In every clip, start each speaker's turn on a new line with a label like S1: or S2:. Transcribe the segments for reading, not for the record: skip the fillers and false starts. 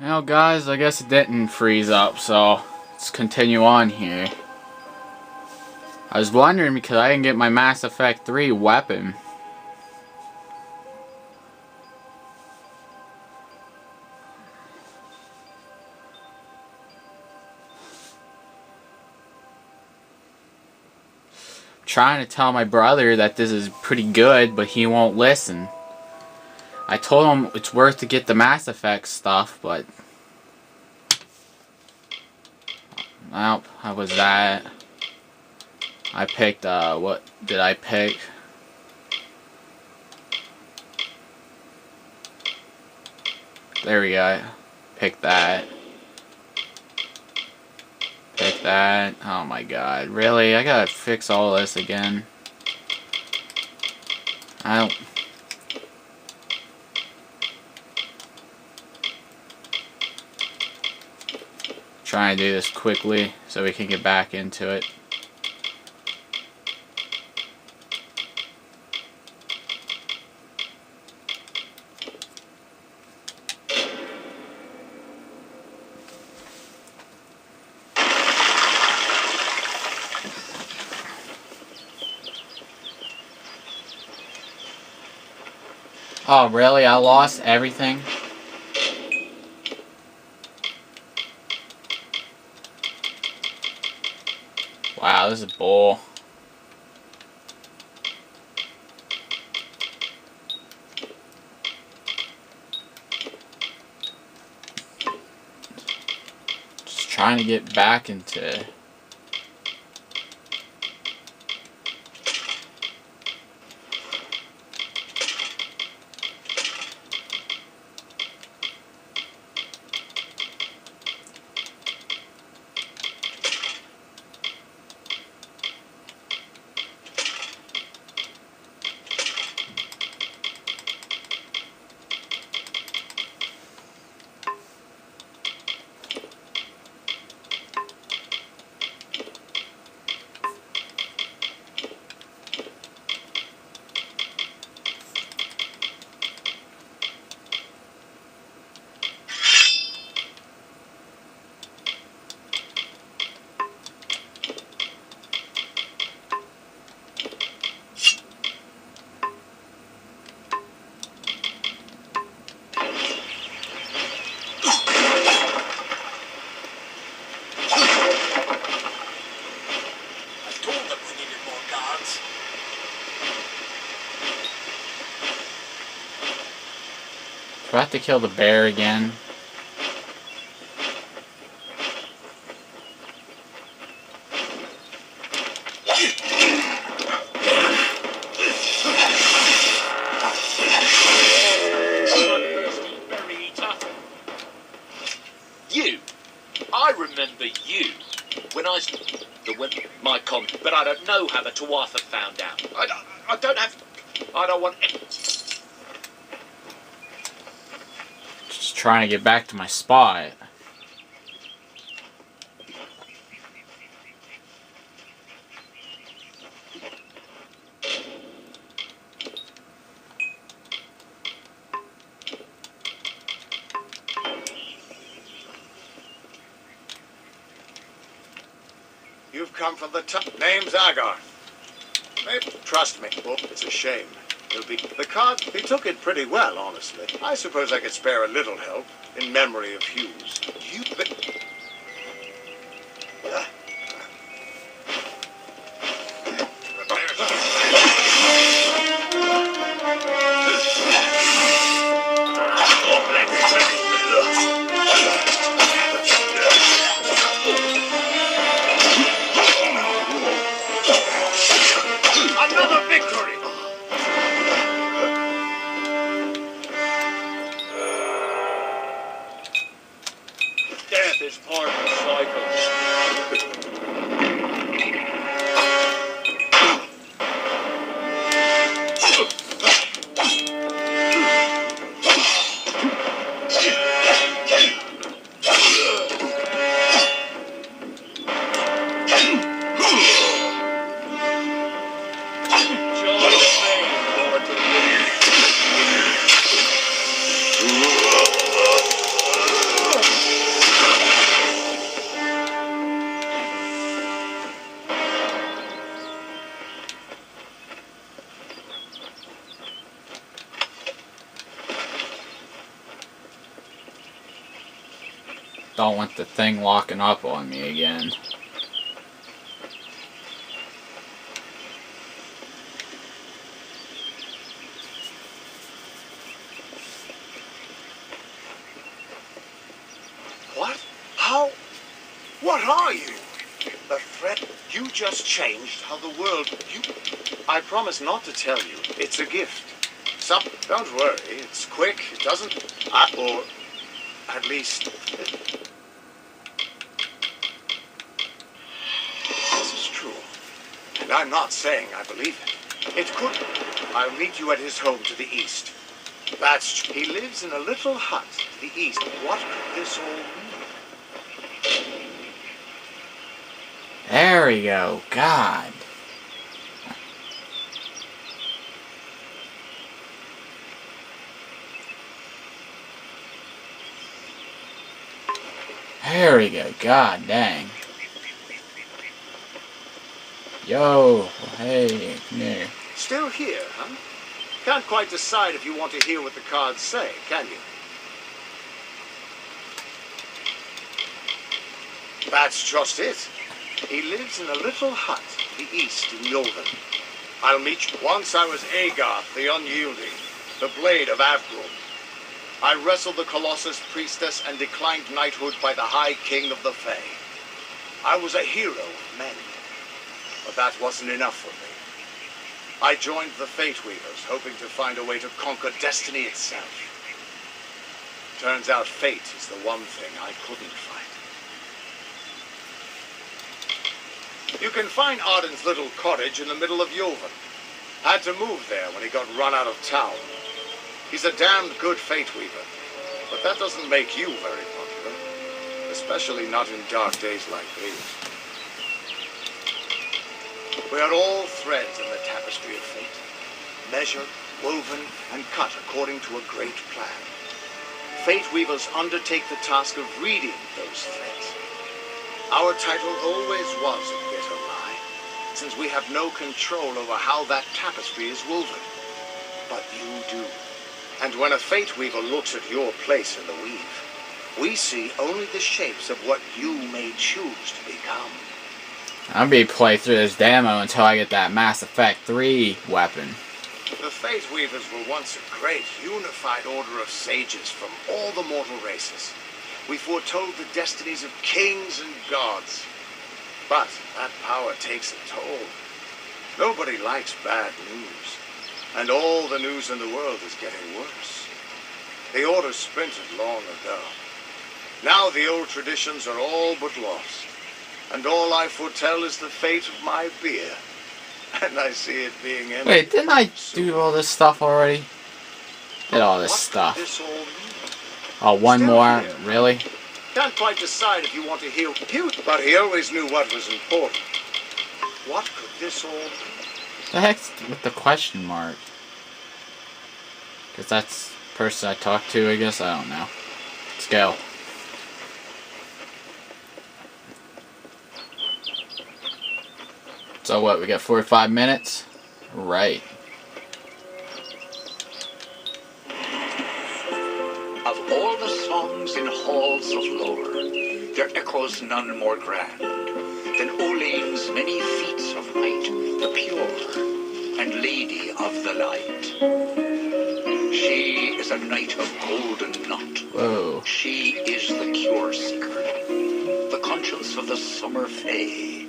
S1: Well, guys, I guess it didn't freeze up, so let's continue on here. I was wondering because I didn't get my Mass Effect 3 weapon. Trying to tell my brother that this is pretty good, but he won't listen. I told him it's worth to get the Mass Effect stuff, but well, how was that? I picked, what did I pick? There we go. Pick that. Pick that. Oh my god. Really? I gotta fix all this again. I don't... Try and do this quickly so we can get back into it. Oh, really? I lost everything? Wow, this is bull. Just trying to get back into... Do I have to kill the bear again?
S2: You? I remember you. When my con, but I don't know how the Tuatha found out. I don't want...
S1: Just trying to get back to my spot.
S3: You've come from the top. Name's Agar. Trust me. Oh, it's a shame. The card, he took it pretty well, honestly. I suppose I could spare a little help in memory of Hughes.
S2: Another victory! Death is part of the cycle.
S1: don't want the thing locking up on me again.
S3: What? How? What are you? The threat? You just changed how the world... I promise not to tell you. It's a gift. Don't worry. It's quick. It doesn't... or... at least... This is true. And I'm not saying I believe it. It could... I'll meet you at his home to the east. He lives in a little hut to the east. What could this all mean?
S1: There we go. God. There we go. God dang. Yo. Hey. Come here.
S3: Still here, huh? Can't quite decide if you want to hear what the cards say, can you? That's just it. He lives in a little hut to the east in Yulven. I'll meet you. Once I was Agarth the Unyielding, the Blade of Avgrim. I wrestled the Colossus Priestess and declined knighthood by the High King of the Fae. I was a hero of men, but that wasn't enough for me. I joined the Fate Weavers, hoping to find a way to conquer destiny itself. Turns out fate is the one thing I couldn't fight. You can find Arden's little cottage in the middle of Yulven. Had to move there when he got run out of town. He's a damned good Fate Weaver, but that doesn't make you very popular, especially not in dark days like these. We are all threads in the tapestry of fate, measured, woven, and cut according to a great plan. Fate Weavers undertake the task of reading those threads. Our title always was a bitter lie, since we have no control over how that tapestry is woven. But you do. And when a Fate Weaver looks at your place in the weave, we see only the shapes of what you may choose to become.
S1: I'll be playing through this demo until I get that Mass Effect 3 weapon.
S3: The Fate Weavers were once a great, unified order of sages from all the mortal races. We foretold the destinies of kings and gods. But that power takes a toll. Nobody likes bad news. And all the news in the world is getting worse. The Order splintered long ago. Now the old traditions are all but lost. And all I foretell is the fate of my beer. And I see it being ended.
S1: Wait, didn't I do all this stuff already? Did all this stuff.
S3: This all mean?
S1: Oh, one
S3: Still
S1: more?
S3: here.
S1: Really?
S3: Can't quite decide if you want to heal, but he always knew what was important. What could this all mean?
S1: The heck's with the question mark? Because that's the person I talked to, I guess? I don't know. Let's go. So what, we got 45 minutes? Right.
S4: Of all the songs in halls of lore, there echoes none more grand than Olaine's many feats of might, the pure and lady of the light. She is a knight of golden knot.
S1: Whoa.
S4: She is the cure seeker, the conscience of the summer fae.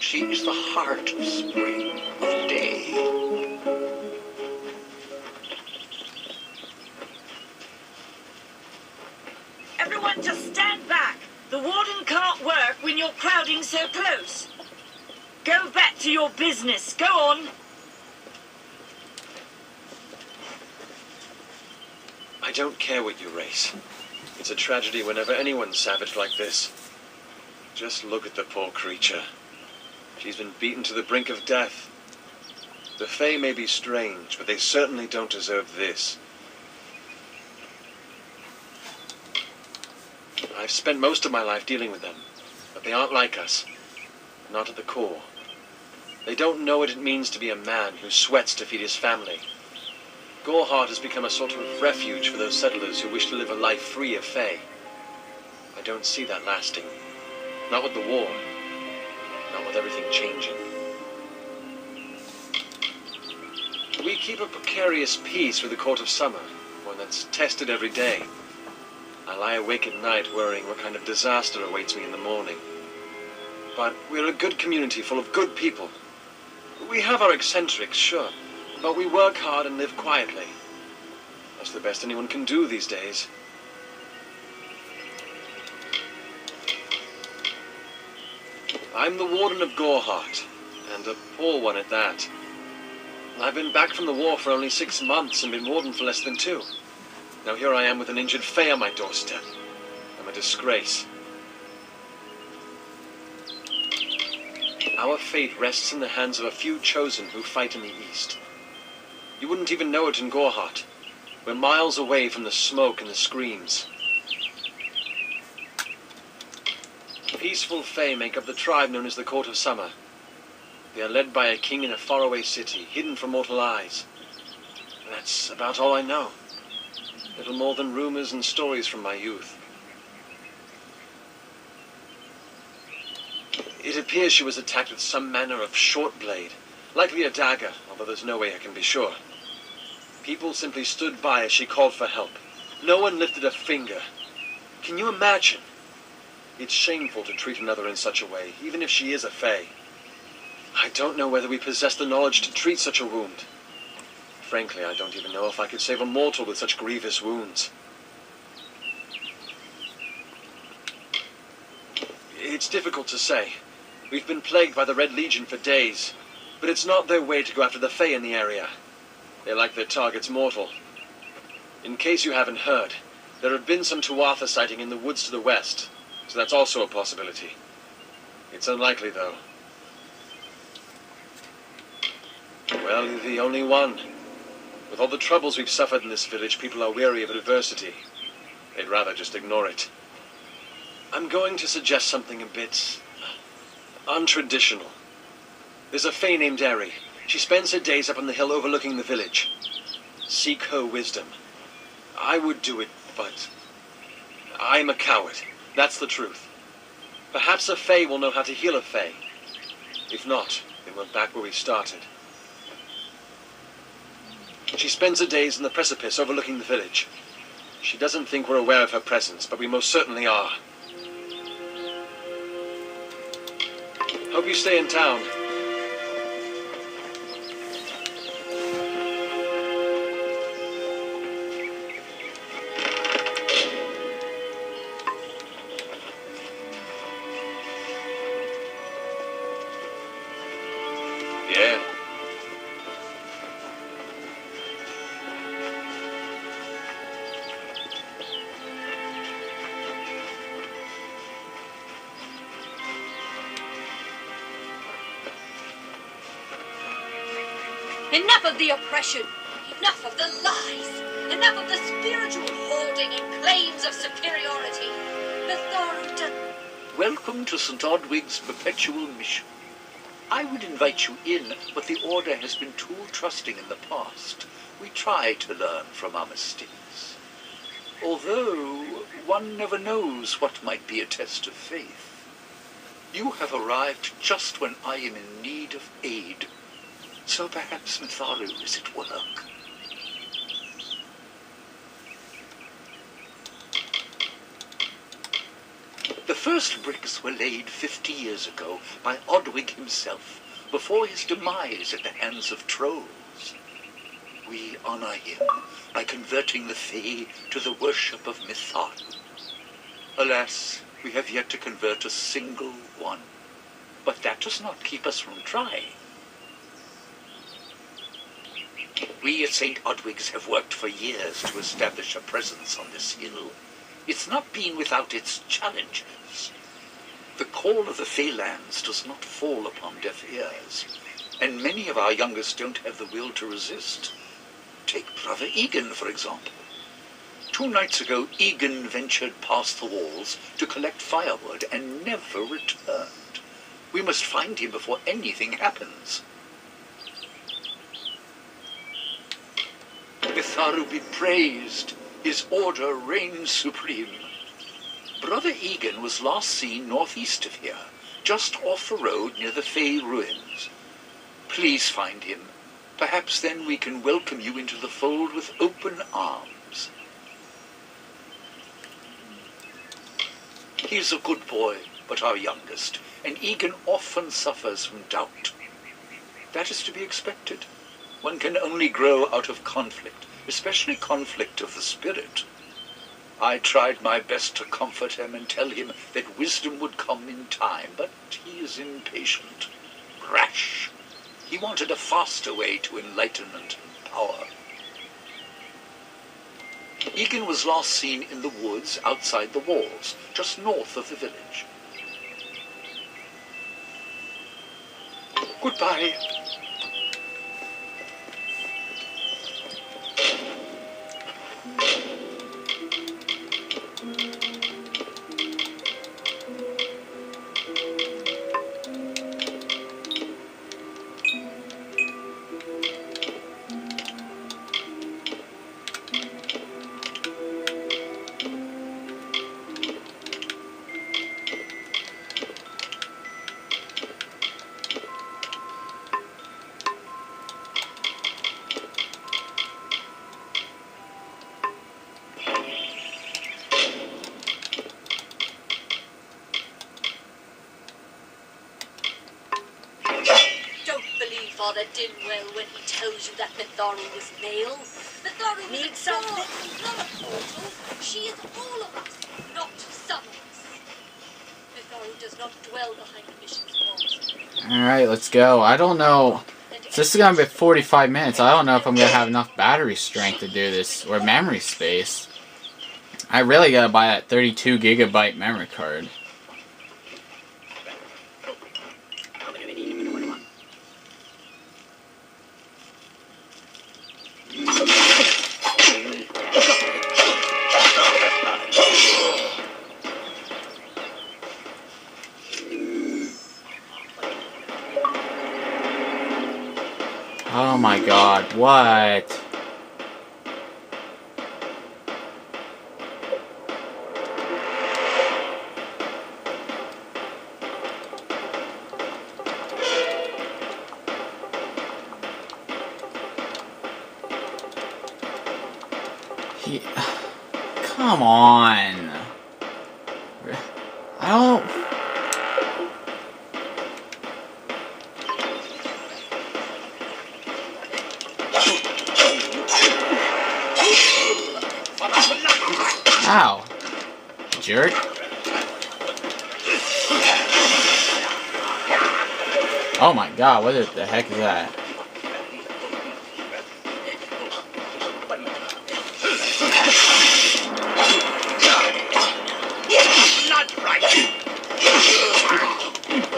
S4: She is the heart of spring, of day.
S5: Everyone just stand back. The warden can't work when you're crowding so close. Go back to your business. Go on.
S6: I don't care what you race. It's a tragedy whenever anyone's savage like this. Just look at the poor creature. She's been beaten to the brink of death. The Fae may be strange, but they certainly don't deserve this. I've spent most of my life dealing with them, but they aren't like us. Not at the core. They don't know what it means to be a man who sweats to feed his family. Goreheart has become a sort of refuge for those settlers who wish to live a life free of Fae. I don't see that lasting. Not with the war. Not with everything changing. We keep a precarious peace with the Court of Summer, one that's tested every day. I lie awake at night worrying what kind of disaster awaits me in the morning. But we're a good community full of good people. We have our eccentrics, sure, but we work hard and live quietly. That's the best anyone can do these days. I'm the Warden of Goreheart, and a poor one at that. I've been back from the war for only 6 months and been Warden for less than 2. Now here I am with an injured Fae on my doorstep. I'm a disgrace. Our fate rests in the hands of a few chosen who fight in the east. You wouldn't even know it in Goreheart. We're miles away from the smoke and the screams. Peaceful Fae make up the tribe known as the Court of Summer. They are led by a king in a faraway city, hidden from mortal eyes. That's about all I know. Little more than rumors and stories from my youth. It appears she was attacked with some manner of short blade, likely a dagger, although there's no way I can be sure. People simply stood by as she called for help. No one lifted a finger. Can you imagine? It's shameful to treat another in such a way, even if she is a Fae. I don't know whether we possess the knowledge to treat such a wound. Frankly, I don't even know if I could save a mortal with such grievous wounds. It's difficult to say. We've been plagued by the Red Legion for days, but it's not their way to go after the Fae in the area. They like their targets mortal. In case you haven't heard, there have been some Tuatha sighting in the woods to the west, so that's also a possibility. It's unlikely, though. Well, you're the only one. With all the troubles we've suffered in this village, people are weary of adversity. They'd rather just ignore it. I'm going to suggest something a bit untraditional. There's a Fae named Eri. She spends her days up on the hill overlooking the village. Seek her wisdom. I would do it, but I'm a coward. That's the truth. Perhaps a Fae will know how to heal a Fae. If not, then we're back where we started. She spends her days in the precipice overlooking the village. She doesn't think we're aware of her presence, but we most certainly are. Hope you stay in town. Yeah.
S7: Enough of the oppression! Enough of the lies! Enough of the spiritual hoarding and claims of superiority!
S4: Welcome to St. Odwig's perpetual mission. I would invite you in, but the Order has been too trusting in the past. We try to learn from our mistakes. Although, one never knows what might be a test of faith. You have arrived just when I am in need of aid. So perhaps Mitharu is at work. The first bricks were laid 50 years ago by Odwig himself, before his demise at the hands of trolls. We honor him by converting the Fae to the worship of Mitharu. Alas, we have yet to convert a single one. But that does not keep us from trying. We at St. Odwig's have worked for years to establish a presence on this hill. It's not been without its challenges. The call of the Feylands does not fall upon deaf ears, and many of our youngest don't have the will to resist. Take Brother Egan, for example. 2 nights ago, Egan ventured past the walls to collect firewood and never returned. We must find him before anything happens. Mitharu be praised. His order reigns supreme. brother Egan was last seen northeast of here, just off the road near the Fey ruins. Please find him. Perhaps then we can welcome you into the fold with open arms. He's a good boy, but our youngest, and Egan often suffers from doubt. That is to be expected. One can only grow out of conflict, especially conflict of the spirit. I tried my best to comfort him and tell him that wisdom would come in time, but he is impatient, rash. He wanted a faster way to enlightenment and power. Egan was last seen in the woods outside the walls, just north of the village. Goodbye.
S7: Father Dinwell when he tells you that Mitharu was male. Mitharu is a doll, not a mortal. She is all of us, not some of us. Mitharu does not dwell behind the mission's walls.
S1: Alright, let's go. I don't know. So this is going to be 45 minutes. I don't know if I'm going to have enough battery strength to do this, or memory space. I really got to buy that 32 gigabyte memory card. Oh my god, what? Come on. I don't... Ow. Jerk. Oh my god, what the heck is that?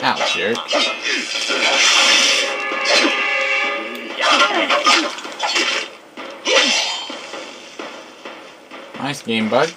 S1: Ow, jerk. Nice game, bud.